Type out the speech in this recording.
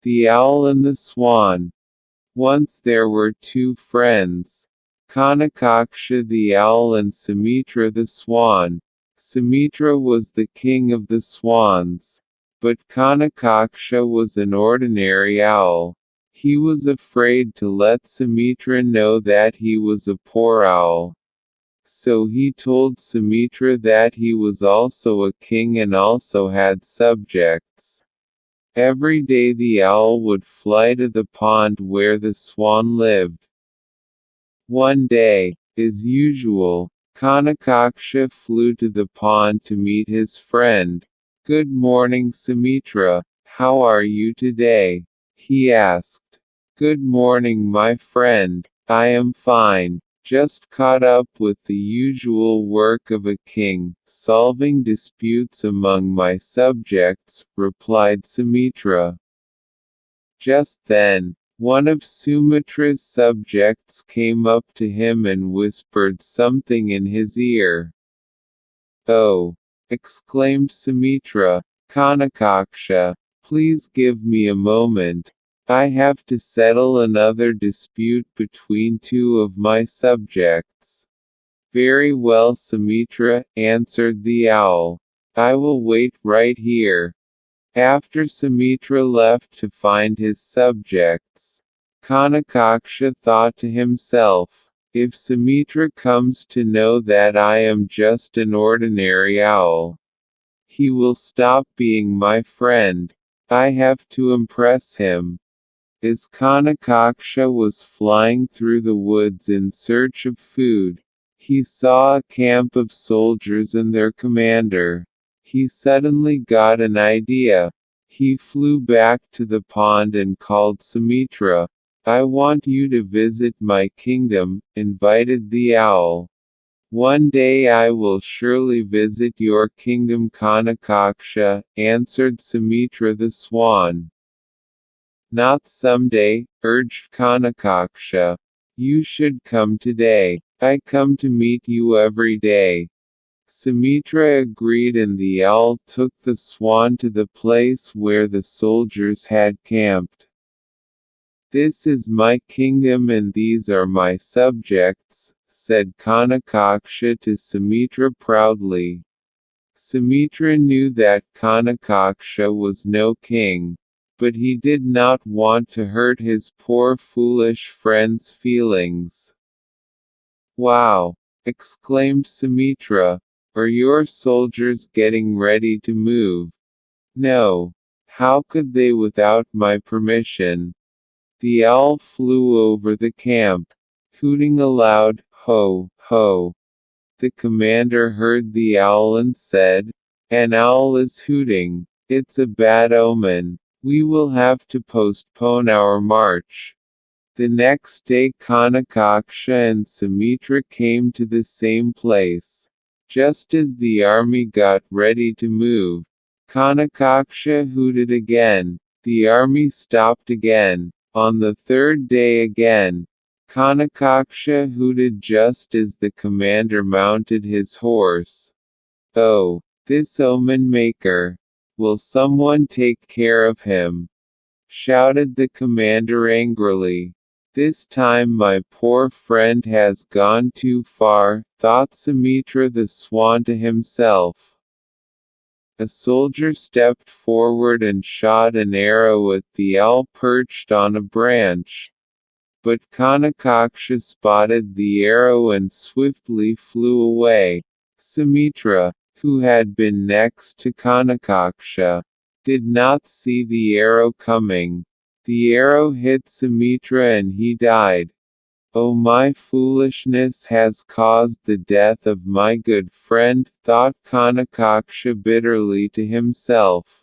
The Owl and the Swan. Once there were two friends, Kanakaksha the owl and Sumitra the swan. Sumitra was the king of the swans, but Kanakaksha was an ordinary owl. He was afraid to let Sumitra know that he was a poor owl. So he told Sumitra that he was also a king and also had subjects. Every day the owl would fly to the pond where the swan lived. One day, as usual, Kanakaksha flew to the pond to meet his friend. "Good morning, Sumitra. How are you today?" he asked. "Good morning, my friend. I am fine. Just caught up with the usual work of a king, solving disputes among my subjects," replied Sumitra. Just then, one of Sumitra's subjects came up to him and whispered something in his ear. "Oh!" exclaimed Sumitra. "Kanakaksha, please give me a moment. I have to settle another dispute between two of my subjects." "Very well, Sumitra," answered the owl. "I will wait right here." After Sumitra left to find his subjects, Kanakaksha thought to himself, "If Sumitra comes to know that I am just an ordinary owl, he will stop being my friend. I have to impress him." As Kanakaksha was flying through the woods in search of food, he saw a camp of soldiers and their commander. He suddenly got an idea. He flew back to the pond and called Sumitra. "I want you to visit my kingdom," invited the owl. "One day I will surely visit your kingdom, Kanakaksha," answered Sumitra the swan. "Not someday," urged Kanakaksha. "You should come today. I come to meet you every day." Sumitra agreed and the owl took the swan to the place where the soldiers had camped. "This is my kingdom and these are my subjects," said Kanakaksha to Sumitra proudly. Sumitra knew that Kanakaksha was no king, but he did not want to hurt his poor foolish friend's feelings. "Wow!" exclaimed Sumitra. "Are your soldiers getting ready to move?" "No. How could they without my permission?" The owl flew over the camp, hooting aloud, "Ho, ho!" The commander heard the owl and said, "An owl is hooting. It's a bad omen. We will have to postpone our march." The next day Kanakaksha and Sumitra came to the same place. Just as the army got ready to move, Kanakaksha hooted again. The army stopped again. On the third day again, Kanakaksha hooted just as the commander mounted his horse. "Oh, this omen maker! Will someone take care of him?" shouted the commander angrily. "This time my poor friend has gone too far," thought Sumitra the swan to himself. A soldier stepped forward and shot an arrow at the owl perched on a branch. But Kanakaksha spotted the arrow and swiftly flew away. Sumitra, who had been next to Kanakaksha, did not see the arrow coming. The arrow hit Sumitra and he died. "Oh, my foolishness has caused the death of my good friend," thought Kanakaksha bitterly to himself.